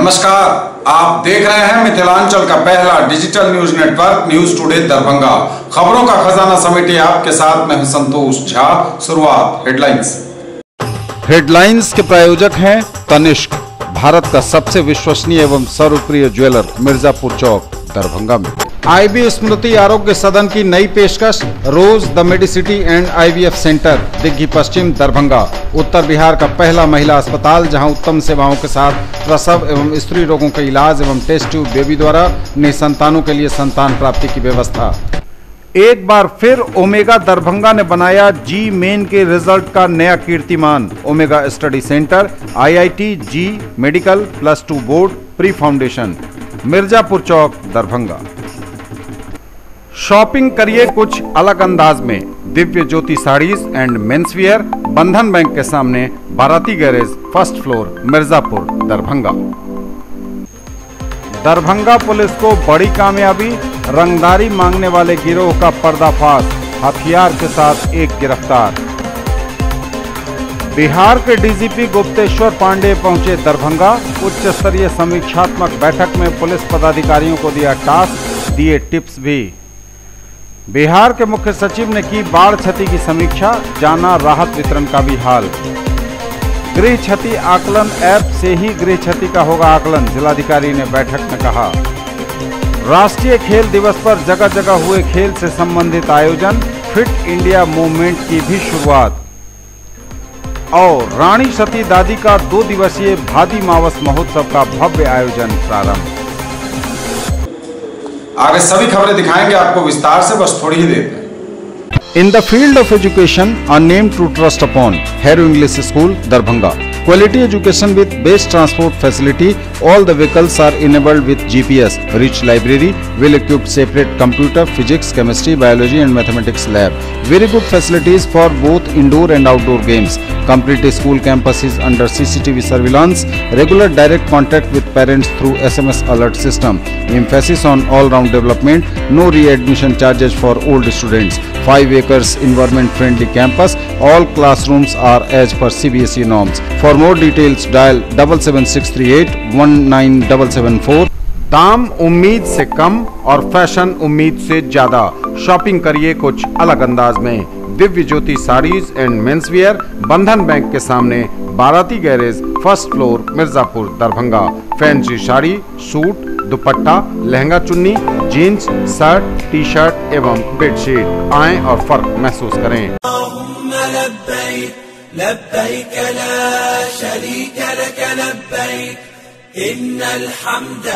नमस्कार, आप देख रहे हैं मिथिलांचल का पहला digital news network news today Darbhanga. खबरों का खजाना समेटे आपके साथ मैं संतोष झा। शुरुआत हेडलाइंस के प्रायोजक हैं तनिष्क, भारत का सबसे विश्वसनीय एवं सर्वप्रिय ज्वेलर, मिर्जापुर चौक, दरभंगा में। आईबी स्मृति आरोग्य सदन की नई पेशकश, Rose the Medicity and IVF centre, Digghi Paschim, Darbhanga. उत्तर बिहार का पहला महिला अस्पताल जहां उत्तम सेवाओं के साथ प्रसव एवं स्त्री रोगों का इलाज एवं टेस्ट ट्यूब बेबी द्वारा निसंतानों के लिए संतान प्राप्ति की व्यवस्था। एक बार फिर ओमेगा दरभंगा ने बनाया जी मेन के रिजल्ट का नया कीर्तिमान। Omega study centre, IIT, JEE medical, +2 board, pre foundation, Mirzapur Chowk, Darbhanga. Shopping करिए कुछ अलग अंदाज में। दिव्य ज्योति साड़ीज एंड मेंसवियर, बंधन बैंक के सामने, बाराती garage, 1st floor, Mirzapur, Darbhanga. Darbhanga police को बड़ी कामयाबी, रंगदारी मांगने वाले गिरोह का पर्दाफाश, हथियार के साथ एक गिरफ्तार। बिहार के डीजीपी गुप्तेश्वर पांडे पहुंचे दरभंगा। उच्च स्तरीय समीक्षात्मक बैठक में पुलिस पदाधिकारियों को दिया टास्क, दिए टिप्स भी। बिहार के मुख्य सचिव ने की बाढ़ क्षति की समीक्षा, जाना राहत वितरण का भी हाल। गृह क्षति आकलन ऐप से ही गृह क्षति का होगा आकलन, जिलाधिकारी ने बैठक में कहा। राष्ट्रीय खेल दिवस पर जगह जगह हुए खेल से संबंधित आयोजन, फिट इंडिया मूवमेंट की भी शुरुआत। और रानी सती दादी का 2 दिवसीय भादी मावस महोत्सव का भव्य आयोजन प्रारंभ। आगे सभी खबरें दिखाएंगे आपको विस्तार से, बस थोड़ी ही देर में। In the field of education, a name to trust upon, Hero English School, Darbhanga. Quality education with best transport facility. All the vehicles are enabled with GPS. Rich library, well-equipped separate computer, physics, chemistry, biology and mathematics lab. Very good facilities for both indoor and outdoor games. Complete school campus is under CCTV surveillance. Regular direct contact with parents through SMS alert system. Emphasis on all-round development. No re-admission charges for old students. 5 acres environment-friendly campus. All classrooms are as per CBSE norms. For more details, dial 77638 19774। दाम उम्मीद से कम और fashion उम्मीद से ज्यादा। Shopping करिए कुछ अलग अंदाज में। दिव्य ज्योति साड़ीज एंड मेंसवियर, बंधन बैंक के सामने, बाराती garage, 1st floor, Mirzapur, Darbhanga. Fancy sari, suit, दुपट्टा, लहंगा चुन्नी, जीन्स, शर्ट, टी शर्ट एवं बेडशीट। आएं और फर्क महसूस करें। लब्बैक ला शरीक लक लब्बैक इन्नल हम्द।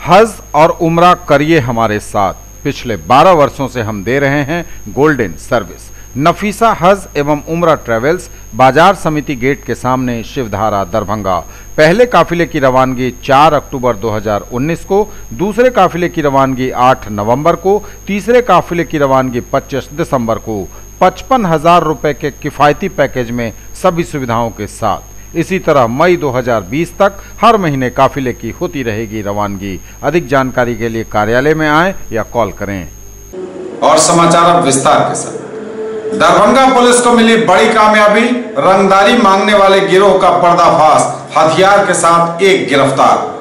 हज और उम्रा करिए हमारे साथ। पिछले 12 वर्षों से हम दे रहे हैं गोल्डन सर्विस। नफीसा हज एवं उम्रा ट्रेवल्स, बाजार समिति गेट के सामने, शिवधारा, दरभंगा। पहले काफिले की रवानगी 4 अक्टूबर 2019 को, दूसरे काफिले की रवानगी 8 नवंबर को, तीसरे काफिले की रवानगी 25 दिसंबर को। 55,000 रुपए के किफायती पैकेज में सभी सुविधाओं के साथ। इसी तरह मई 2020 तक हर महीने काफिले की होती रहेगी रवानगी। अधिक जानकारी के लिए कार्यालय में आएं या कॉल करें। और समाचार अब विस्तार के साथ। दरभंगा पुलिस को मिली बड़ी कामयाबी, रंगदारी मांगने वाले गिरोह का पर्दाफाश, हथियार के साथ एक गिरफ्तार।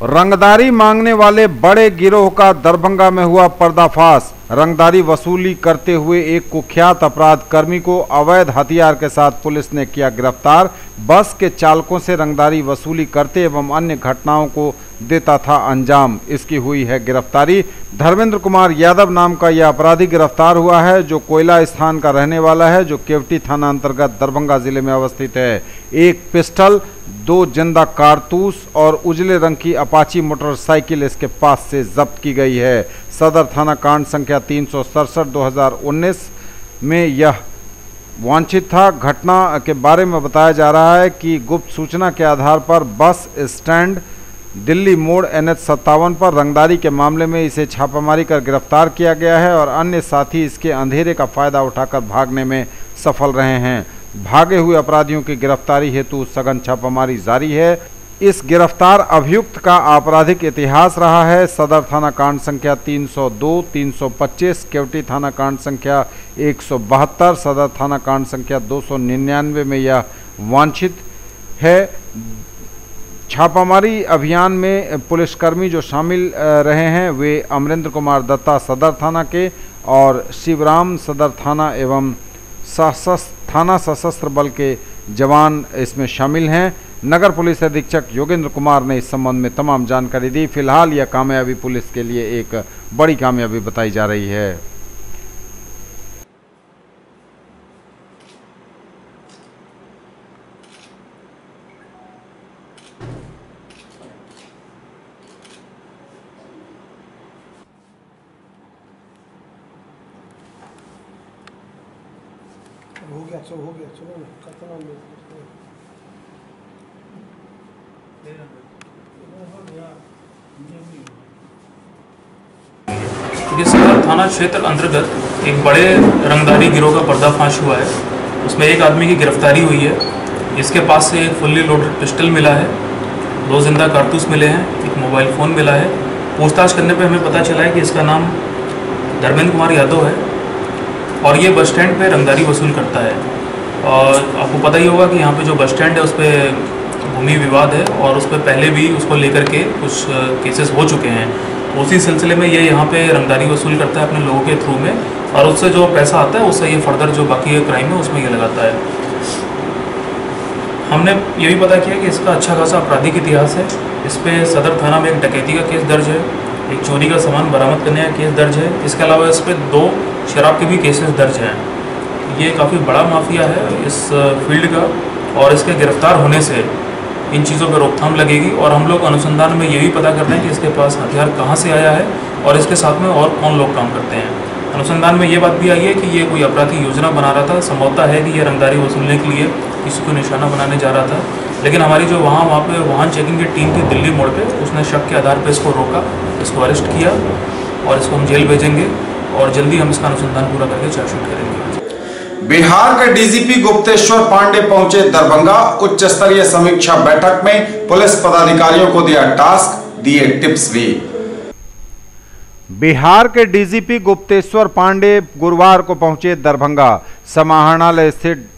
रंगदारी मांगने वाले बड़े गिरोह का दरभंगा में हुआ पर्दाफाश। रंगदारी वसूली करते हुए एक कुख्यात अपराध कर्मी को अवैध हथियार के साथ पुलिस ने किया गिरफ्तार। बस के चालकों से रंगदारी वसूली करते एवं अन्य घटनाओं को देता था अंजाम। इसकी हुई है गिरफ्तारी। धर्मेंद्र कुमार यादव नाम का यह अपराधी गिरफ्तार हुआ है, जो कोयला स्थान का रहने वाला है, जो केवटी थाना अंतर्गत दरभंगा जिले में अवस्थित है। एक पिस्टल, 2 जिंदा कारतूस और उजले रंग की अपाची मोटरसाइकिल इसके पास से जब्त की गई है। सदर थाना कांड संख्या 367 2019 में यह वांछित था। घटना के बारे में बताया जा रहा है कि गुप्त सूचना के आधार पर बस स्टैंड दिल्ली मोड़ NH57 पर रंगदारी के मामले में इसे छापामारी कर गिरफ्तार किया गया है और अन्य साथी इसके अंधेरे का फायदा उठाकर भागने में सफल रहे हैं। भागे हुए अपराधियों की गिरफ्तारी हेतु सघन छापामारी जारी है। इस गिरफ्तार अभियुक्त का आपराधिक इतिहास रहा है। सदर थाना कांड संख्या 302, 325, केवटी थाना कांड संख्या 172, सदर थाना कांड संख्या 299 में यह वांछित है। छापामारी अभियान में पुलिसकर्मी जो शामिल रहे हैं वे अमरेंद्र कुमार दत्ता सदर थाना के और शिवराम सदर थाना एवं थाना सशस्त्र बल के जवान इसमें शामिल हैं। नगर पुलिस अधीक्षक योगेंद्र कुमार ने इस संबंध में तमाम जानकारी दी। फिलहाल यह कामयाबी पुलिस के लिए एक बड़ी कामयाबी बताई जा रही है। हो गया चलो कितना ये सदर थाना क्षेत्र अंतर्गत एक बड़े रंगदारी गिरोह का पर्दाफाश हुआ है। उसमें एक आदमी की गिरफ्तारी हुई है। इसके पास से एक फुल्ली लोडेड पिस्टल मिला है, 2 जिंदा कारतूस मिले हैं, एक मोबाइल फ़ोन मिला है। पूछताछ करने पर हमें पता चला है कि इसका नाम धर्मेंद्र कुमार यादव है और ये बस स्टैंड पे रंगदारी वसूल करता है। और आपको पता ही होगा कि यहाँ पे जो बस स्टैंड है उस पर भूमि विवाद है और उस पर पहले भी उसको लेकर के कुछ केसेस हो चुके हैं। उसी सिलसिले में ये यहाँ पे रंगदारी वसूल करता है अपने लोगों के थ्रू में और उससे जो पैसा आता है उससे ये फर्दर जो बाकी क्राइम है उसमें ये लगाता है। हमने ये भी पता किया कि इसका अच्छा खासा आपराधिक इतिहास है। इस पर सदर थाना में एक डकैती का केस दर्ज है, एक चोरी का सामान बरामद करने का केस दर्ज है। इसके अलावा इस पर 2 शराब के भी केसेस दर्ज हैं। ये काफ़ी बड़ा माफिया है इस फील्ड का और इसके गिरफ्तार होने से इन चीज़ों पर रोकथाम लगेगी। और हम लोग अनुसंधान में ये भी पता कर रहे हैं कि इसके पास हथियार कहाँ से आया है और इसके साथ में और कौन लोग काम करते हैं। अनुसंधान में ये बात भी आई है कि ये कोई आपराधिक योजना बना रहा था। संभवतः है कि ये रंगदारी वसूलने के लिए किसी को निशाना बनाने जा रहा था, लेकिन हमारी जो वहाँ पे वाहन चेकिंग की टीम थी दिल्ली मोड़ पे, उसने शक के आधार पर इसको रोका, इसको अरेस्ट किया और इसको हम जेल भेजेंगे और जल्दी हम इसका अनुसंधान पूरा करके चार्जशीट करेंगे। बिहार के डीजीपी गुप्तेश्वर पांडे पहुंचे दरभंगा। उच्च स्तरीय समीक्षा बैठक में पुलिस पदाधिकारियों को दिया टास्क, दिए टिप्स भी। बिहार के डीजीपी गुप्तेश्वर पांडे गुरुवार को पहुंचे दरभंगा। समाहरणालय स्थित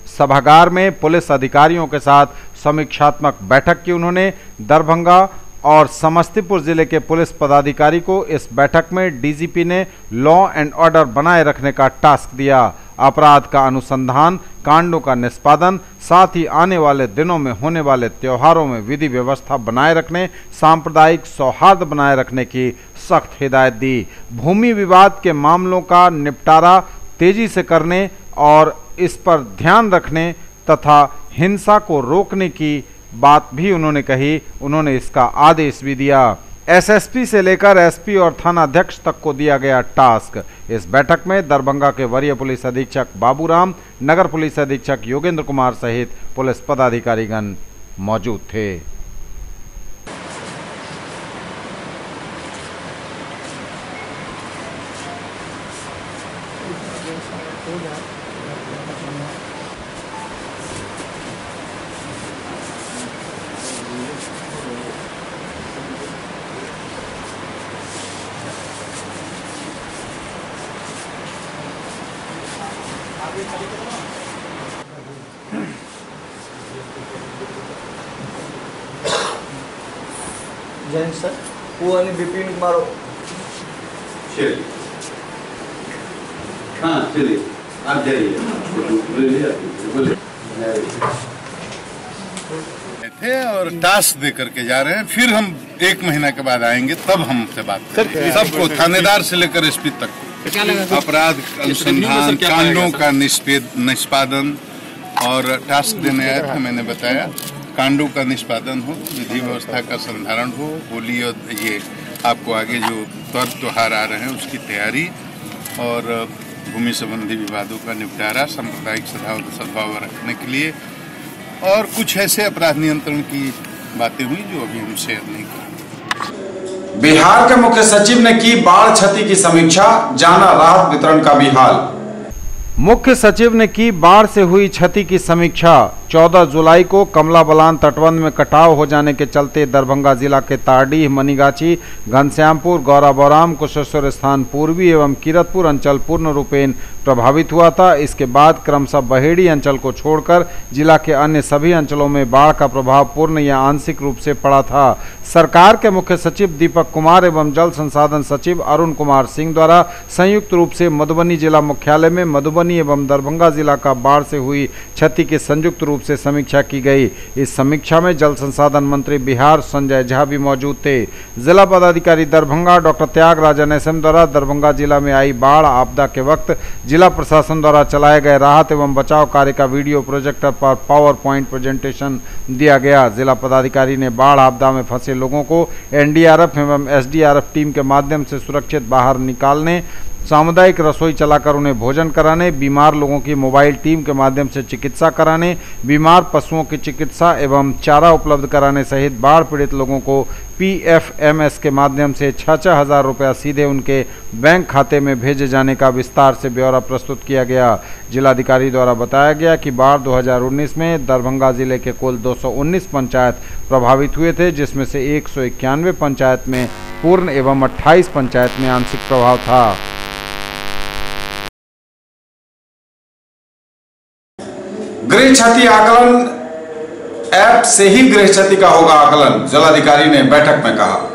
सभागार में पुलिस अधिकारियों के साथ समीक्षात्मक बैठक की। उन्होंने दरभंगा और समस्तीपुर जिले के पुलिस पदाधिकारी को इस बैठक में डीजीपी ने लॉ एंड ऑर्डर बनाए रखने का टास्क दिया। अपराध का अनुसंधान, कांडों का निष्पादन, साथ ही आने वाले दिनों में होने वाले त्योहारों में विधि व्यवस्था बनाए रखने, सांप्रदायिक सौहार्द बनाए रखने की सख्त हिदायत दी। भूमि विवाद के मामलों का निपटारा तेजी से करने और इस पर ध्यान रखने तथा हिंसा को रोकने की बात भी उन्होंने कही। उन्होंने इसका आदेश भी दिया। एसएसपी से लेकर एसपी और थानाध्यक्ष तक को दिया गया टास्क। इस बैठक में दरभंगा के वरीय पुलिस अधीक्षक बाबूराम, नगर पुलिस अधीक्षक योगेंद्र कुमार सहित पुलिस पदाधिकारीगण मौजूद थे। जैन सर वो आणि बिपिन कुमार चलिए, हाँ चलिए आप जाइए थे और टास्क दे करके जा रहे हैं। फिर हम 1 महीना के बाद आएंगे, तब हमसे बात करेंगे। सबको थानेदार से लेकर एसपी तक अपराध अनुसंधान, कांडों का निष्पादन और टास्क देने आए थे। मैंने बताया कांडों का निष्पादन हो, विधि व्यवस्था का संधारण हो, होली और ये आपको आगे जो पर्व त्योहार आ रहे हैं उसकी तैयारी और भूमि संबंधी विवादों का निपटारा, सांप्रदायिक सद्भाव रखने के लिए और कुछ ऐसे अपराध नियंत्रण की बातें हुई जो अभी हम शेयर नहीं करेंगे। बिहार के मुख्य सचिव ने की बाढ़ क्षति की समीक्षा, जाना राहत वितरण का भी हाल। मुख्य सचिव ने की बाढ़ से हुई क्षति की समीक्षा। 14 जुलाई को कमला बलान तटबंध में कटाव हो जाने के चलते दरभंगा जिला के तारडीह, मनीगाछी, घनश्यामपुर, गौराबौराम, कुशेश्वर स्थान पूर्वी एवं किरतपुर अंचल पूर्ण रूपेण प्रभावित हुआ था। इसके बाद क्रमशः बहेड़ी अंचल को छोड़कर जिला के अन्य सभी अंचलों में बाढ़ का प्रभाव पूर्ण या आंशिक रूप से पड़ा था। सरकार के मुख्य सचिव दीपक कुमार एवं जल संसाधन सचिव अरुण कुमार सिंह द्वारा संयुक्त रूप से मधुबनी जिला मुख्यालय में मधुबनी एवं दरभंगा जिला का बाढ़ से हुई क्षति की संयुक्त रूप से समीक्षा की गई। इस समीक्षा में जल संसाधन मंत्री बिहार संजय झा भी मौजूद थे। जिला पदाधिकारी दरभंगा डॉक्टर त्यागराजन एसएम द्वारा दरभंगा जिला में आई बाढ़ आपदा के वक्त जिला प्रशासन द्वारा चलाए गए राहत एवं बचाव कार्य का वीडियो प्रोजेक्टर पर पावर पॉइंट प्रेजेंटेशन दिया गया। जिला पदाधिकारी ने बाढ़ आपदा में फंसे लोगों को एनडीआरएफ एवं एसडीआरएफ टीम के माध्यम से सुरक्षित बाहर निकालने, सामुदायिक रसोई चलाकर उन्हें भोजन कराने, बीमार लोगों की मोबाइल टीम के माध्यम से चिकित्सा कराने, बीमार पशुओं की चिकित्सा एवं चारा उपलब्ध कराने सहित बाढ़ पीड़ित लोगों को पीएफएमएस के माध्यम से 6-6 हज़ार रुपया सीधे उनके बैंक खाते में भेजे जाने का विस्तार से ब्यौरा प्रस्तुत किया गया। जिलाधिकारी द्वारा बताया गया कि बाढ़ 2019 में दरभंगा जिले के कुल 219 पंचायत प्रभावित हुए थे, जिसमें से 191 पंचायत में पूर्ण एवं 28 पंचायत में आंशिक प्रभाव था। गृह क्षति आकलन ऐप से ही गृह क्षति का होगा आकलन, जिलाधिकारी ने बैठक में कहा।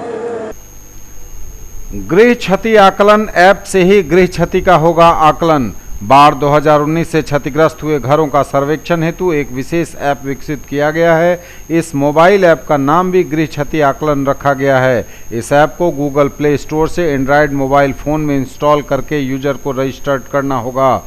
गृह क्षति आकलन ऐप से ही गृह क्षति का होगा आकलन। बाढ़ 2019 से क्षतिग्रस्त हुए घरों का सर्वेक्षण हेतु एक विशेष ऐप विकसित किया गया है। इस मोबाइल ऐप का नाम भी गृह क्षति आकलन रखा गया है। इस ऐप को गूगल प्ले स्टोर से एंड्रॉयड मोबाइल फोन में इंस्टॉल करके यूजर को रजिस्टर्ड करना होगा।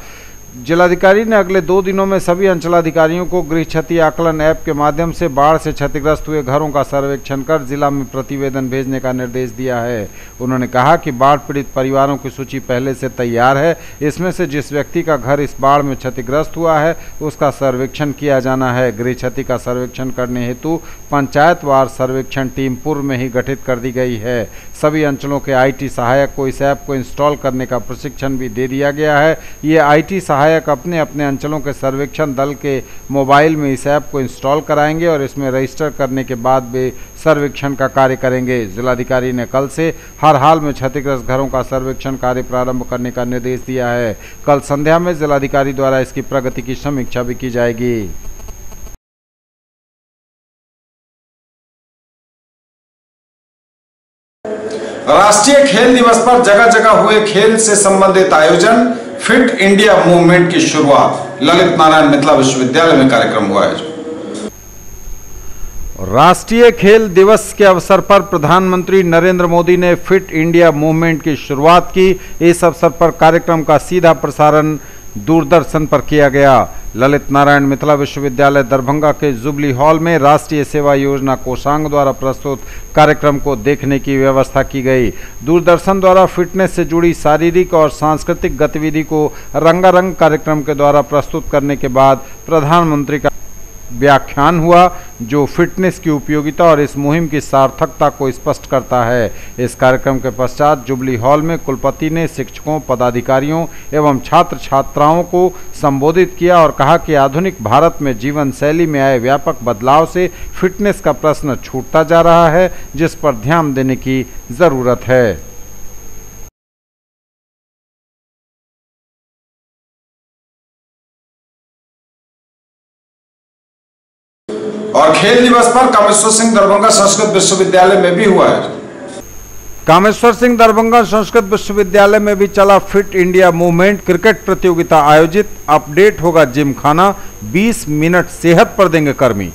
जिलाधिकारी ने अगले 2 दिनों में सभी अंचलाधिकारियों को गृह क्षति आकलन ऐप के माध्यम से बाढ़ से क्षतिग्रस्त हुए घरों का सर्वेक्षण कर जिला में प्रतिवेदन भेजने का निर्देश दिया है। उन्होंने कहा कि बाढ़ पीड़ित परिवारों की सूची पहले से तैयार है। इसमें से जिस व्यक्ति का घर इस बाढ़ में क्षतिग्रस्त हुआ है उसका सर्वेक्षण किया जाना है। गृह क्षति का सर्वेक्षण करने हेतु पंचायतवार सर्वेक्षण टीम पूर्व में ही गठित कर दी गई है। सभी अंचलों के आईटी सहायक को इस ऐप को इंस्टॉल करने का प्रशिक्षण भी दे दिया गया है। ये आईटी सहायक अपने अपने अंचलों के सर्वेक्षण दल के मोबाइल में इस ऐप को इंस्टॉल कराएंगे और इसमें रजिस्टर करने के बाद वे सर्वेक्षण का कार्य करेंगे। जिलाधिकारी ने कल से हर हाल में क्षतिग्रस्त घरों का सर्वेक्षण कार्य प्रारंभ करने का निर्देश दिया है। कल संध्या में जिलाधिकारी द्वारा इसकी प्रगति की समीक्षा भी की जाएगी। राष्ट्रीय खेल दिवस पर जगह जगह हुए खेल से संबंधित आयोजन, फिट इंडिया मूवमेंट की शुरुआत। ललित नारायण मिथिला विश्वविद्यालय में कार्यक्रम हुआ है। राष्ट्रीय खेल दिवस के अवसर पर प्रधानमंत्री नरेंद्र मोदी ने फिट इंडिया मूवमेंट की शुरुआत की। इस अवसर पर कार्यक्रम का सीधा प्रसारण दूरदर्शन पर किया गया। ललित नारायण मिथिला विश्वविद्यालय दरभंगा के जुबली हॉल में राष्ट्रीय सेवा योजना कोषांग द्वारा प्रस्तुत कार्यक्रम को देखने की व्यवस्था की गई। दूरदर्शन द्वारा फिटनेस से जुड़ी शारीरिक और सांस्कृतिक गतिविधि को रंगारंग कार्यक्रम के द्वारा प्रस्तुत करने के बाद प्रधानमंत्री का व्याख्यान हुआ, जो फिटनेस की उपयोगिता और इस मुहिम की सार्थकता को स्पष्ट करता है। इस कार्यक्रम के पश्चात जुबली हॉल में कुलपति ने शिक्षकों, पदाधिकारियों एवं छात्र छात्राओं को संबोधित किया और कहा कि आधुनिक भारत में जीवन शैली में आए व्यापक बदलाव से फिटनेस का प्रश्न छूटता जा रहा है, जिस पर ध्यान देने की जरूरत है। और खेल दिवस पर कामेश्वर सिंह दरभंगा संस्कृत विश्वविद्यालय में भी हुआ है। कामेश्वर सिंह दरभंगा संस्कृत विश्वविद्यालय में भी चला फिट इंडिया मूवमेंट। क्रिकेट प्रतियोगिता आयोजित, अपडेट होगा जिमखाना, 20 मिनट सेहत पर देंगे कर्मी।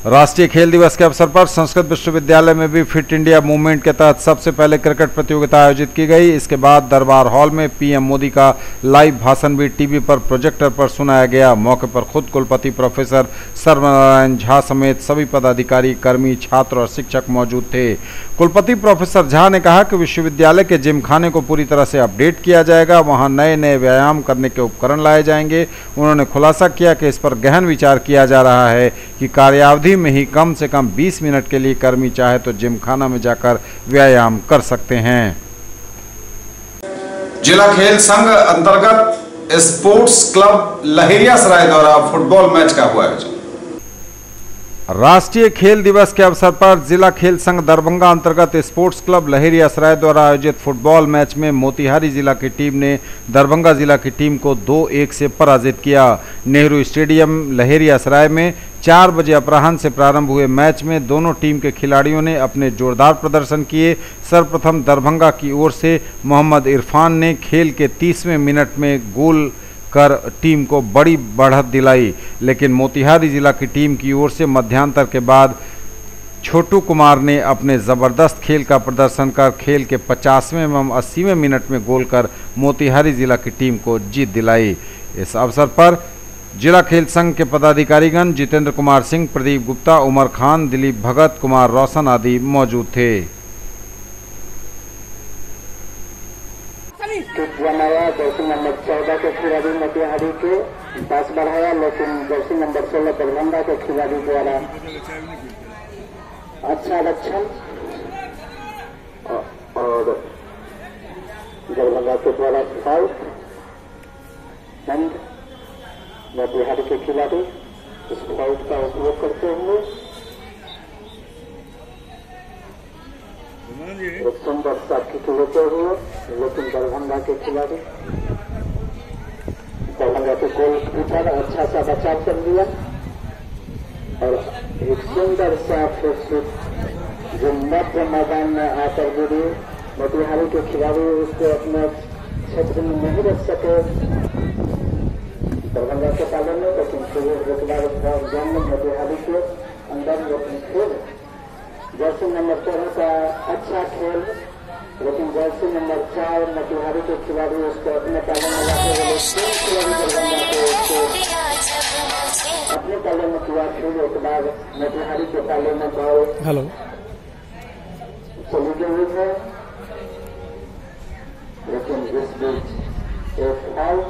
राष्ट्रीय खेल दिवस के अवसर पर संस्कृत विश्वविद्यालय में भी फिट इंडिया मूवमेंट के तहत सबसे पहले क्रिकेट प्रतियोगिता आयोजित की गई। इसके बाद दरबार हॉल में पीएम मोदी का लाइव भाषण भी टीवी पर प्रोजेक्टर पर सुनाया गया। मौके पर खुद कुलपति प्रोफेसर सर्वनारायण झा समेत सभी पदाधिकारी, कर्मी, छात्र और शिक्षक मौजूद थे। कुलपति प्रोफेसर झा ने कहा कि विश्वविद्यालय के जिमखाने को पूरी तरह से अपडेट किया जाएगा, वहाँ नए नए व्यायाम करने के उपकरण लाए जाएंगे। उन्होंने खुलासा किया कि इस पर गहन विचार किया जा रहा है कि कार्यावधि में ही कम से कम 20 मिनट के लिए कर्मी चाहे तो जिमखाना में जाकर व्यायाम कर सकते हैं। जिला खेल संघ अंतर्गत स्पोर्ट्स क्लब लहेरिया सराय द्वारा फुटबॉल मैच का हुआ आयोजन। राष्ट्रीय खेल दिवस के अवसर पर जिला खेल संघ दरभंगा अंतर्गत स्पोर्ट्स क्लब लहेरियासराय द्वारा आयोजित फुटबॉल मैच में मोतिहारी जिला की टीम ने दरभंगा जिला की टीम को 2-1 से पराजित किया। नेहरू स्टेडियम लहेरियासराय में 4 बजे अपराह्न से प्रारंभ हुए मैच में दोनों टीम के खिलाड़ियों ने अपने जोरदार प्रदर्शन किए। सर्वप्रथम दरभंगा की ओर से मोहम्मद इरफान ने खेल के 30वें मिनट में गोल कर टीम को बड़ी बढ़त दिलाई, लेकिन मोतिहारी जिला की टीम की ओर से मध्यांतर के बाद छोटू कुमार ने अपने ज़बरदस्त खेल का प्रदर्शन कर खेल के 50वें एवं 80वें मिनट में गोल कर मोतिहारी जिला की टीम को जीत दिलाई। इस अवसर पर जिला खेल संघ के पदाधिकारीगण जितेंद्र कुमार सिंह, प्रदीप गुप्ता, उमर खान, दिलीप भगत, कुमार रोशन आदि मौजूद थे। बनाया जर्सी नंबर 14 के खिलाड़ी मोतिहारी के 10 बढ़ाया, लेकिन जर्सी नंबर 16 दरभंगा के खिलाड़ी द्वारा अच्छा रक्षण और दरभंगा के द्वारा फाउल एंड मोतिहारी के खिलाड़ी इस फाउल का उपयोग करते हुए एक सुंदर सा किक लेते हुए, लेकिन दरभंगा के खिलाड़ी दरभंगा के गोल कीपर अच्छा सा बचाव कर लिया और एक सुंदर सा फिर जो मध्य मैदान में आकर गिरी। मोतिहारी के खिलाड़ी उसको अपने क्षेत्र में नहीं रख सके दरभंगा के पाले में, लेकिन फिर एक बार जन्म मोतिहारी के अंदर, लेकिन फिर जर्सी नंबर 13 का अच्छा खेल, लेकिन जर्सी नंबर 4 मोतिहारी के खिलाड़ी उसको अपने पाले में लाते हुए अपने पाले में किया। फिर एक बार मोतिहारी के पाले में बॉल चली गई है, लेकिन इस बीच एक फाउल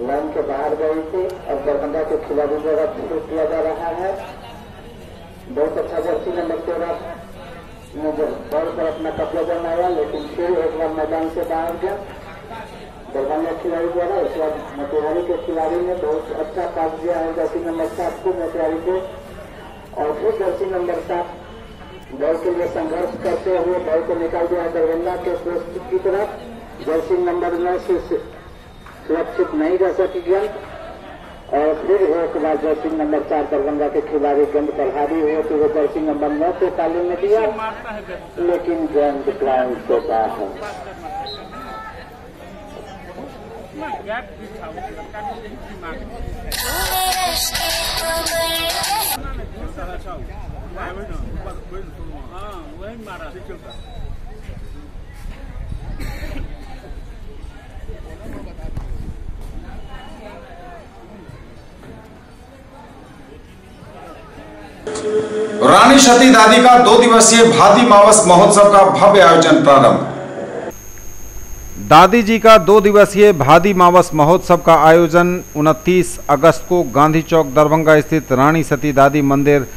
लाइन के बाहर गई थी और दरभंगा के खिलाड़ी द्वारा विरोध किया जा रहा है। बहुत अच्छा जर्सी नंबर 13 ने बॉल पर अपना कब्जा जमाया, लेकिन फिर एक बार मैदान से बाहर गया दरभंगा खिलाड़ी द्वारा। इस बार मोतिहारी के खिलाड़ी ने बहुत अच्छा पास दिया है जर्सी नंबर 7 को मोतिहारी को, और फिर जर्सी नंबर 7 बॉल के लिए संघर्ष करते हुए बॉल को निकाल दिया दरभंगा के पोस्ट की तरफ। जर्सी नंबर 9 से सुरक्षित नहीं रह सकी गेंद, और फिर एक बार जर्सी नंबर 4 दरभंगा के खिलाड़ी गेंद पर हावी हुए तो वो जर्सी नंबर 9 को ताली में दिया, लेकिन गेंद ग्राउंड से बाहर। रानी सती दादी का 2 दिवसीय भादी मावस महोत्सव का भव्य आयोजन प्रारंभ। दादी जी का 2 दिवसीय भादी मावस महोत्सव का आयोजन 29 अगस्त को गांधी चौक दरभंगा स्थित रानी सती दादी मंदिर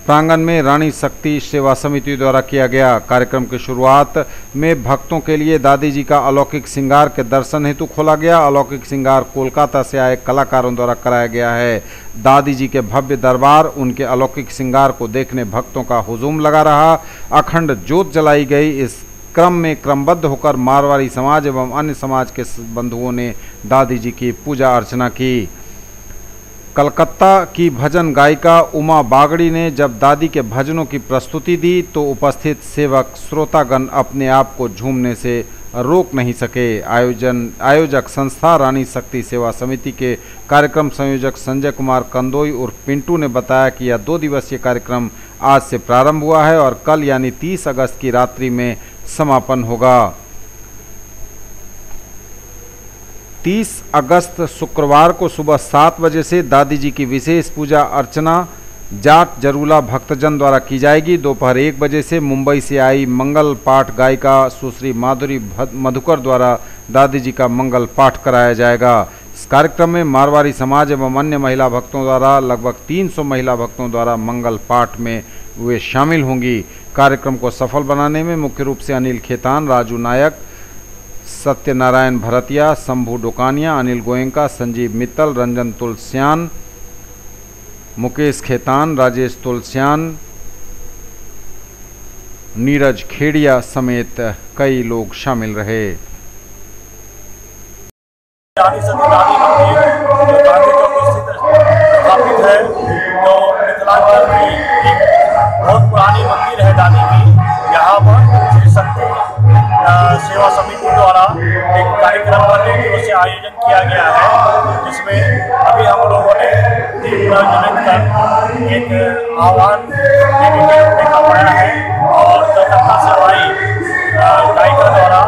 प्रांगण में रानी शक्ति सेवा समिति द्वारा किया गया। कार्यक्रम की शुरुआत में भक्तों के लिए दादी जी का अलौकिक श्रृंगार के दर्शन हेतु खोला गया। अलौकिक श्रृंगार कोलकाता से आए कलाकारों द्वारा कराया गया है। दादी जी के भव्य दरबार, उनके अलौकिक श्रृंगार को देखने भक्तों का हुजूम लगा रहा। अखंड ज्योत जलाई गई। इस क्रम में क्रमबद्ध होकर मारवाड़ी समाज एवं अन्य समाज के बंधुओं ने दादी जी की पूजा अर्चना की। कलकत्ता की भजन गायिका उमा बागड़ी ने जब दादी के भजनों की प्रस्तुति दी तो उपस्थित सेवक श्रोतागण अपने आप को झूमने से रोक नहीं सके। आयोजक संस्था रानी शक्ति सेवा समिति के कार्यक्रम संयोजक संजय कुमार कंदोई उर्फ पिंटू ने बताया कि यह 2 दिवसीय कार्यक्रम आज से प्रारंभ हुआ है और कल यानी 30 अगस्त की रात्रि में समापन होगा। 30 अगस्त शुक्रवार को सुबह 7 बजे से दादी जी की विशेष पूजा अर्चना जाट जरूला भक्तजन द्वारा की जाएगी। दोपहर 1 बजे से मुंबई से आई मंगल पाठ गायिका सुश्री माधुरी मधुकर द्वारा दादी जी का मंगल पाठ कराया जाएगा। इस कार्यक्रम में मारवाड़ी समाज एवं अन्य महिला भक्तों द्वारा लगभग 300 महिला भक्तों द्वारा मंगल पाठ में वे शामिल होंगी। कार्यक्रम को सफल बनाने में मुख्य रूप से अनिल खेतान, राजू नायक, सत्यनारायण भरतिया, शंभू डोकानिया, अनिल गोयंका, संजीव मित्तल, रंजन तुलसियान, मुकेश खेतान, राजेश तुलसियान, नीरज खेड़िया समेत कई लोग शामिल रहे। स्थापित है तो मिथिलांचल में एक बहुत पुरानी मंदिर है दादी की। यहाँ पर श्री शक्ति सेवा समिति द्वारा एक कार्यक्रम का 2 दिवसीय आयोजन किया गया है, जिसमें अभी हम लोगों ने दीप प्रज्वलित कर एक आह्वान देवी के रूप में बनाया है और कलकत्ता से आई गायिका द्वारा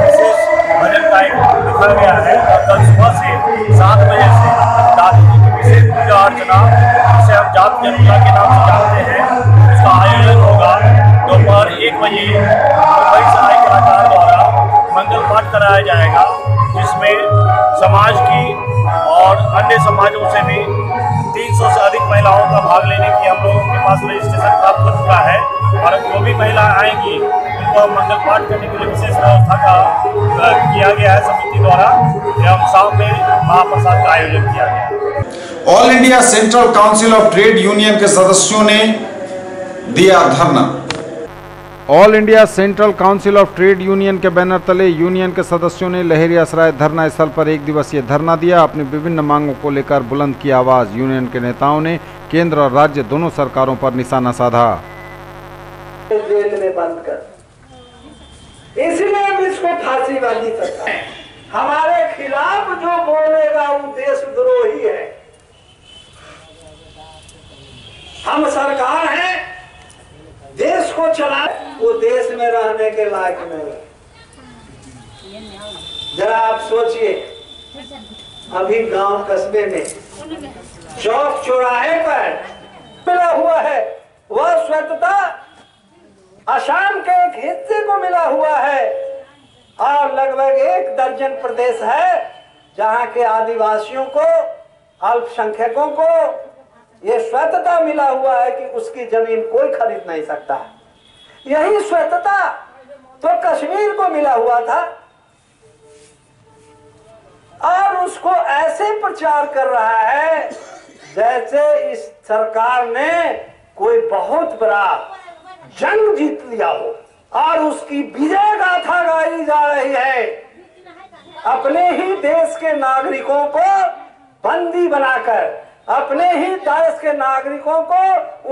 विशेष भजन कार्यक्रम लिखा गया है। और कल सुबह से 7 बजे से दादी जी की विशेष पूजा अर्चना, जिसे हम जात जनुला के नाम से जानते हैं, उसका आयोजन होगा। दोपहर 1 बजे मुंबई से आए कलाकार द्वारा मंगल पाठ कराया जाएगा, जिसमें समाज की और अन्य समाजों से भी 300 से अधिक महिलाओं का भाग लेने की हम लोगों के पास रजिस्ट्रेशन प्राप्त हो चुका है। और जो भी महिला आएंगी उनको मंगल पाठ करने के लिए विशेष व्यवस्था का किया गया है समिति द्वारा, एवं शाम में महाप्रसाद का आयोजन किया गया है। All India central council of trade union के सदस्यों ने दिया धरना। All India central council of trade union के बैनर तले यूनियन के सदस्यों ने लहेरियासराय धरना स्थल पर 1 दिवसीय धरना दिया। अपनी विभिन्न मांगों को लेकर बुलंद की आवाज। यूनियन के नेताओं ने केंद्र और राज्य दोनों सरकारों पर निशाना साधा। जेल में बंद कर, इसलिए हम इसको फांसीवादी सरकार, हमारे खिलाफ जो बोलेगा वो देशद्रोही है। हम सरकार है, देश को चला, वो देश में रहने के लायक नहीं। जरा आप सोचिए, अभी गांव कस्बे में चौक चौराहे पर मिला हुआ है, वह स्वतंत्रता असम के एक हिस्से को मिला हुआ है। और लगभग 1 दर्जन प्रदेश है जहां के आदिवासियों को, अल्पसंख्यकों को ये स्वतंत्रता मिला हुआ है कि उसकी जमीन कोई खरीद नहीं सकता। यही स्वतंत्रता तो कश्मीर को मिला हुआ था, और उसको ऐसे प्रचार कर रहा है जैसे इस सरकार ने कोई बहुत बड़ा जंग जीत लिया हो और उसकी विजय गाथा गाई जा रही है। अपने ही देश के नागरिकों को बंदी बनाकर, अपने ही देश के नागरिकों को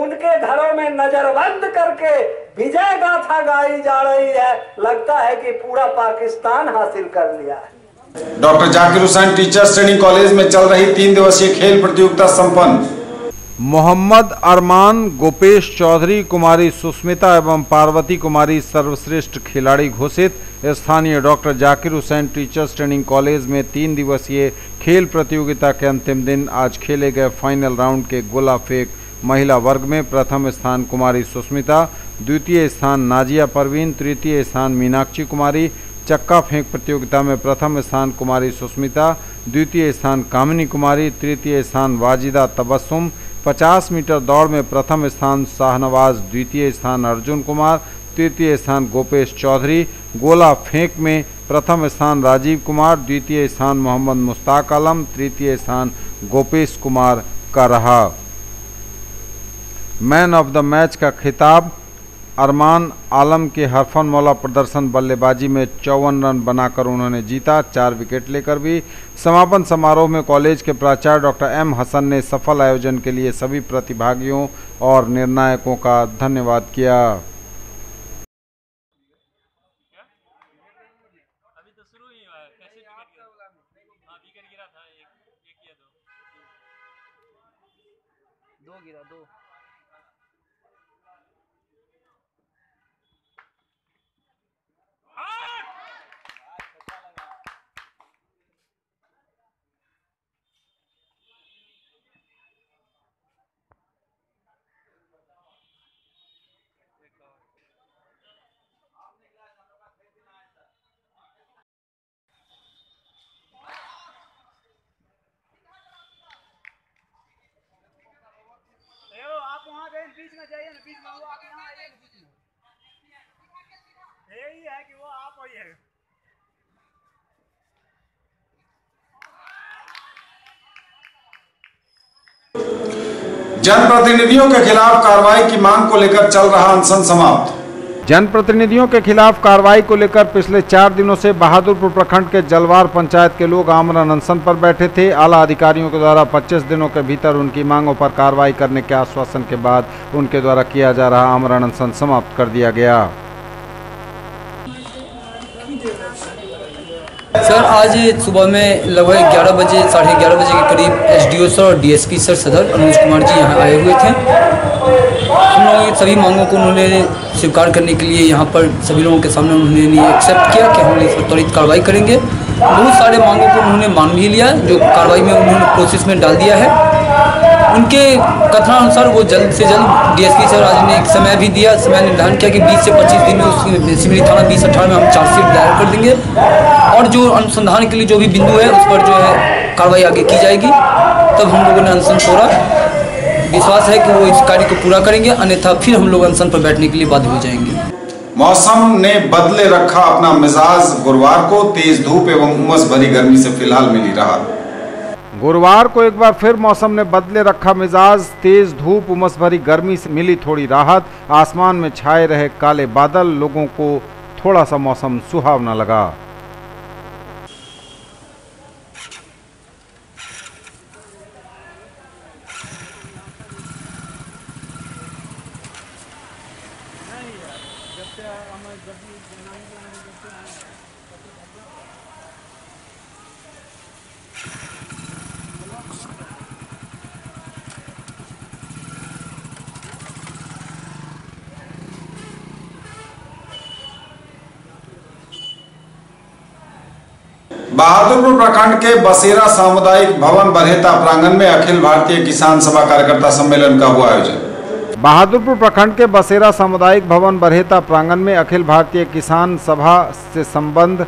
उनके घरों में नजरबंद करके विजय गाथा गाई जा रही है। लगता है कि पूरा पाकिस्तान हासिल कर लिया है। Doctor Zakir Hussain teachers training college में चल रही 3 दिवसीय खेल प्रतियोगिता संपन्न। मोहम्मद अरमान, गोपेश चौधरी, कुमारी सुस्मिता एवं पार्वती कुमारी सर्वश्रेष्ठ खिलाड़ी घोषित। स्थानीय doctor Zakir Hussain teachers training college में 3 दिवसीय खेल प्रतियोगिता के अंतिम दिन आज खेले गए फाइनल राउंड के गोला फेंक महिला वर्ग में प्रथम स्थान कुमारी सुस्मिता, द्वितीय स्थान नाजिया परवीन, तृतीय स्थान मीनाक्षी कुमारी। चक्का फेंक प्रतियोगिता में प्रथम स्थान कुमारी सुस्मिता, द्वितीय स्थान कामिनी कुमारी, तृतीय स्थान वाजिदा तबस्सुम। 50 मीटर दौड़ में प्रथम स्थान शाहनवाज, द्वितीय स्थान अर्जुन कुमार, तृतीय स्थान गोपेश चौधरी। गोला फेंक में प्रथम स्थान राजीव कुमार, द्वितीय स्थान मोहम्मद मुश्ताक आलम, तृतीय स्थान गोपेश कुमार का रहा। मैन ऑफ द मैच का खिताब अरमान आलम के हरफन मौला प्रदर्शन बल्लेबाजी में 54 रन बनाकर उन्होंने जीता, 4 विकेट लेकर भी। समापन समारोह में कॉलेज के प्राचार्य डॉक्टर एम हसन ने सफल आयोजन के लिए सभी प्रतिभागियों और निर्णायकों का धन्यवाद किया। जनप्रतिनिधियों के खिलाफ कार्रवाई की मांग को लेकर चल रहा अनशन समाप्त। जनप्रतिनिधियों के खिलाफ कार्रवाई को लेकर पिछले 4 दिनों से बहादुरपुर प्रखंड के जलवार पंचायत के लोग आमरण अनशन पर बैठे थे। आला अधिकारियों के द्वारा 25 दिनों के भीतर उनकी मांगों पर कार्रवाई करने के आश्वासन के बाद उनके द्वारा किया जा रहा आमरण अनशन समाप्त कर दिया गया। सर आज सुबह में लगभग 11 बजे 11:30 बजे के करीब एसडीओ सर और डीएसपी सर सदर अनुज कुमार जी यहाँ आए हुए थे। हम लोगों की सभी मांगों को उन्होंने स्वीकार करने के लिए यहाँ पर सभी लोगों के सामने उन्होंने एक्सेप्ट किया कि हम इस पर त्वरित कार्रवाई करेंगे। बहुत सारे मांगों को उन्होंने मान भी लिया, जो कार्रवाई में उन्होंने प्रोसेस में डाल दिया है। उनके कथनानुसार वो जल्द से जल्द डीएसपी सर आज ने एक समय भी दिया, समय निर्धारण किया कि 20 से 25 दिन में उसकी सिमरी थाना 2018 में हम चार्जशीट दायर कर देंगे और जो अनुसंधान के लिए जो भी बिंदु है उस पर जो है कार्रवाई आगे की जाएगी। तब हम लोगों ने अनशन छोड़ा। विश्वास है कि वो इस कार्य को पूरा करेंगे, अन्यथा फिर हम लोग अनशन पर बैठने के लिए बाध्य हो जाएंगे। मौसम ने बदले रखा अपना मिजाज। गुरुवार को तेज धूप एवं उमस भरी गर्मी से फिलहाल मिली राहत। गुरुवार को एक बार फिर मौसम ने बदले रखा मिजाज। तेज धूप उमस भरी गर्मी से मिली थोड़ी राहत। आसमान में छाए रहे काले बादल लोगों को थोड़ा सा मौसम सुहावना लगा। बहादुरपुर प्रखंड के बसेरा सामुदायिक भवन बरहेता प्रांगण में अखिल भारतीय किसान सभा कार्यकर्ता सम्मेलन का हुआ आयोजन। बहादुरपुर प्रखंड के बसेरा सामुदायिक भवन बरहेता प्रांगण में अखिल भारतीय किसान सभा से संबंध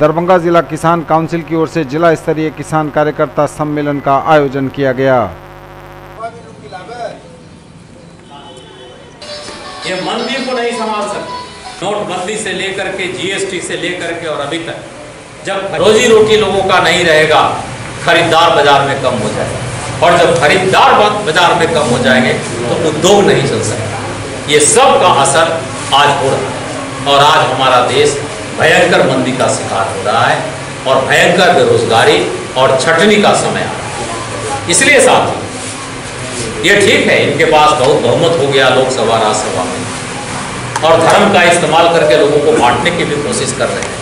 दरभंगा जिला किसान काउंसिल की ओर से जिला स्तरीय किसान कार्यकर्ता सम्मेलन का आयोजन किया गया। ये मंदी को नहीं संभाल सकते। नोटबंदी से लेकर के जीएसटी से लेकर के और अभी तक जब रोजी रोटी लोगों का नहीं रहेगा, खरीदार बाजार में कम हो जाएगा और जब खरीदार बाजार में कम हो जाएंगे तो उद्योग नहीं चल सकता। ये सब का असर आज हो रहा है और आज हमारा देश भयंकर मंदी का शिकार हो रहा है और भयंकर बेरोजगारी और छटनी का समय आ रहा है। इसलिए साथ ये ठीक है, इनके पास बहुत बहुमत हो गया लोकसभा राज्यसभा में और धर्म का इस्तेमाल करके लोगों को बांटने की भी कोशिश कर रहे हैं।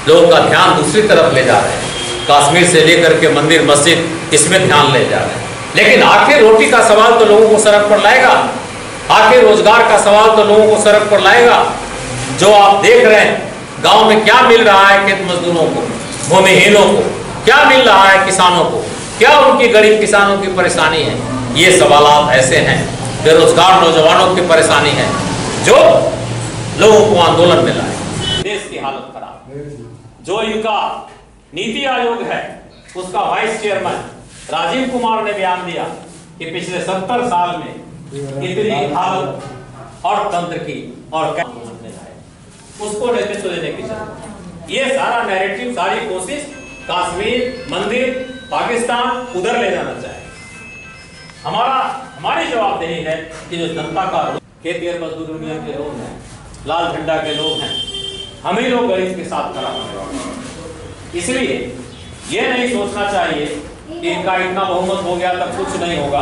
लोगों का ध्यान दूसरी तरफ ले जा रहे हैं। कश्मीर से लेकर के मंदिर मस्जिद इसमें ध्यान ले जा रहे हैं। लेकिन आखिर रोटी का सवाल तो लोगों को सड़क पर लाएगा, आखिर रोजगार का सवाल तो लोगों को सड़क पर लाएगा। जो आप देख रहे हैं गांव में क्या मिल रहा है खेत मजदूरों को, भूमिहीनों को क्या मिल रहा है, किसानों को क्या उनकी गरीब किसानों की परेशानी है। ये सवाल ऐसे हैं, बेरोजगार नौजवानों की परेशानी है जो लोगों को आंदोलन में लाए। देश की हालत खराब। जो इनका नीति आयोग है उसका वाइस चेयरमैन राजीव कुमार ने बयान दिया कि पिछले 70 साल में इतनी हालत और तंत्र की और उसको नेतृत्व देने की जरूरत। ये सारा नैरेटिव, सारी कोशिश कश्मीर, मंदिर, पाकिस्तान उधर ले जाना चाहिए। हमारी जवाबदेही है कि जो जनता का खेतिहर मजदूर यूनियन के लोग हैं, लाल झंडा के लोग हैं, हम ही लोग गरीब के साथ खड़ा होंगे। इसलिए ये नहीं सोचना चाहिए कि इनका इतना बहुमत हो गया तब कुछ नहीं होगा।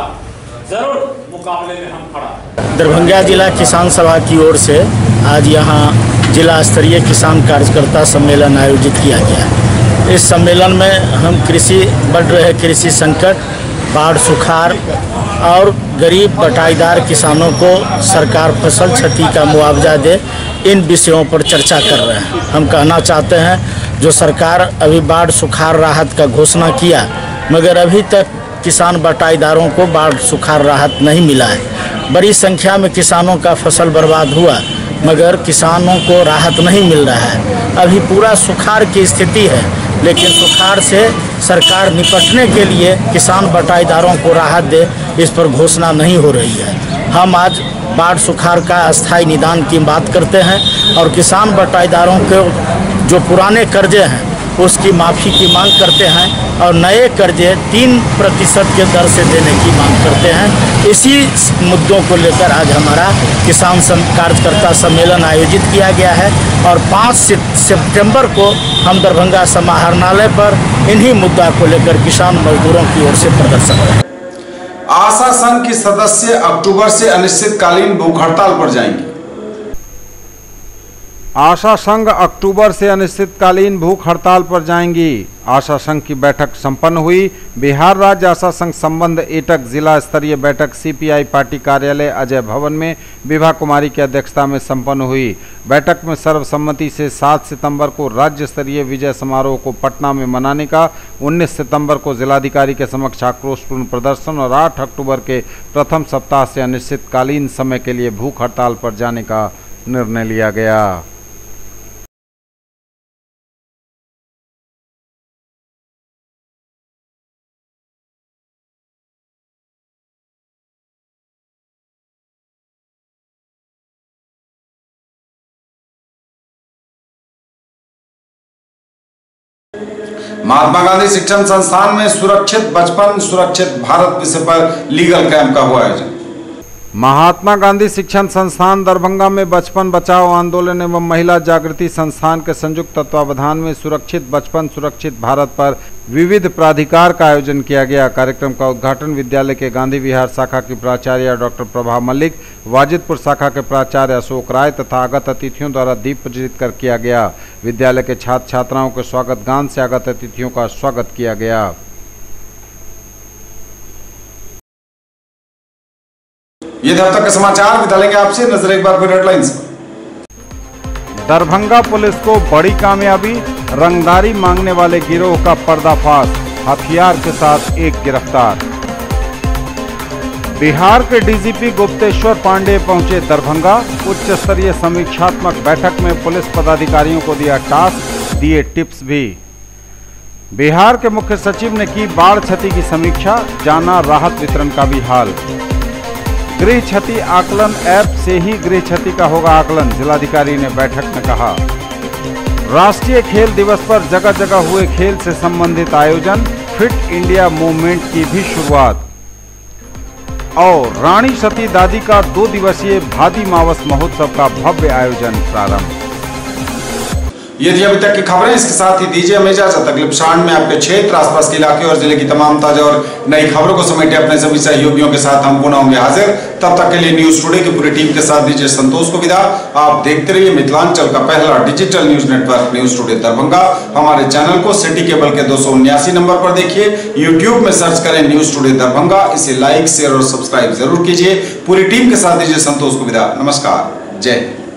जरूर मुकाबले में हम खड़ा। दरभंगा जिला किसान सभा की ओर से आज यहाँ जिला स्तरीय किसान कार्यकर्ता सम्मेलन आयोजित किया गया। इस सम्मेलन में हम बढ़ रहे कृषि संकट, बाढ़, सुखाड़ और गरीब बटाईदार किसानों को सरकार फसल क्षति का मुआवजा दे, इन विषयों पर चर्चा कर रहे हैं। हम कहना चाहते हैं जो सरकार अभी बाढ़ सुखाड़ राहत का घोषणा किया, मगर अभी तक किसान बटाईदारों को बाढ़ सुखाड़ राहत नहीं मिला है। बड़ी संख्या में किसानों का फसल बर्बाद हुआ मगर किसानों को राहत नहीं मिल रहा है। अभी पूरा सुखाड़ की स्थिति है, लेकिन सुखाड़ से सरकार निपटने के लिए किसान बटाईदारों को राहत दे, इस पर घोषणा नहीं हो रही है। हम आज बाढ़ सुखाड़ का अस्थायी निदान की बात करते हैं और किसान बटाईदारों के जो पुराने कर्जे हैं उसकी माफ़ी की मांग करते हैं और नए कर्जे 3% के दर से देने की मांग करते हैं। इसी मुद्दों को लेकर आज हमारा किसान कार्यकर्ता सम्मेलन आयोजित किया गया है और 5 सितंबर को हम दरभंगा समाहरणालय पर इन्हीं मुद्दा को लेकर किसान मजदूरों की ओर से प्रदर्शन करेंगे। आशा संघ की सदस्य अक्टूबर से अनिश्चितकालीन भूख हड़ताल पर जाएंगे। आशा संघ अक्टूबर से अनिश्चितकालीन भूख हड़ताल पर जाएंगी। आशा संघ की बैठक संपन्न हुई। बिहार राज्य आशा संघ संबंध एटक जिला स्तरीय बैठक सीपीआई पार्टी कार्यालय अजय भवन में विभा कुमारी की अध्यक्षता में संपन्न हुई। बैठक में सर्वसम्मति से 7 सितंबर को राज्य स्तरीय विजय समारोह को पटना में मनाने का, 19 सितंबर को जिलाधिकारी के समक्ष आक्रोशपूर्ण प्रदर्शन और 8 अक्टूबर के प्रथम सप्ताह से अनिश्चितकालीन समय के लिए भूख हड़ताल पर जाने का निर्णय लिया गया। महात्मा गांधी शिक्षण संस्थान में सुरक्षित बचपन सुरक्षित भारत विषय पर लीगल कैंप का हुआ आयोजन। महात्मा गांधी शिक्षण संस्थान दरभंगा में बचपन बचाओ आंदोलन एवं महिला जागृति संस्थान के संयुक्त तत्वावधान में सुरक्षित बचपन सुरक्षित भारत पर विविध प्राधिकार का आयोजन किया गया। कार्यक्रम का उद्घाटन विद्यालय के गांधी विहार शाखा की प्राचार्य डॉक्टर प्रभा मल्लिक, वाजिदपुर शाखा के प्राचार्य अशोक राय तथा आगत अतिथियों द्वारा दीप प्रज्वलित कर किया गया। विद्यालय के छात्र छात्राओं के स्वागत गान से आगत अतिथियों का स्वागत किया गया। ये थे अब तक के समाचार। विदा लेंगे आपसे, नजर एक बार फिर हेडलाइंस पर। दरभंगा पुलिस को बड़ी कामयाबी, रंगदारी मांगने वाले गिरोह का पर्दाफाश, हथियार के साथ एक गिरफ्तार। बिहार के डीजीपी गुप्तेश्वर पांडे पहुंचे दरभंगा। उच्च स्तरीय समीक्षात्मक बैठक में पुलिस पदाधिकारियों को दिया टास्क, दिए टिप्स भी। बिहार के मुख्य सचिव ने की बाढ़ क्षति की समीक्षा, जाना राहत वितरण का भी हाल। गृह क्षति आकलन ऐप से ही गृह क्षति का होगा आकलन, जिलाधिकारी ने बैठक में कहा। राष्ट्रीय खेल दिवस पर जगह जगह हुए खेल से संबंधित आयोजन, फिट इंडिया मूवमेंट की भी शुरुआत। और रानी सती दादी का 2 दिवसीय भादी मावस महोत्सव का भव्य आयोजन प्रारंभ। ये थी अभी तक की खबरें। इसके साथ ही दीजिए हमें इजाजत। अगले क्षण में आपके क्षेत्र आसपास के इलाके और जिले की तमाम ताजा और नई खबरों को समेटे अपने सभी सहयोगियों के साथ हम पुनः होंगे हाजिर। तब तक के लिए न्यूज टुडे की पूरी टीम के साथ दीजिए संतोष को विदा। आप देखते रहिए मिथिलांचल का पहला digital news network news today Darbhanga. हमारे चैनल को सिटी केबल के 279 नंबर पर देखिए। यूट्यूब में सर्च करें न्यूज टुडे दरभंगा। इसे लाइक शेयर और सब्सक्राइब जरूर कीजिए। पूरी टीम के साथ दीजिए संतोष को विदा। नमस्कार, जय हिंद।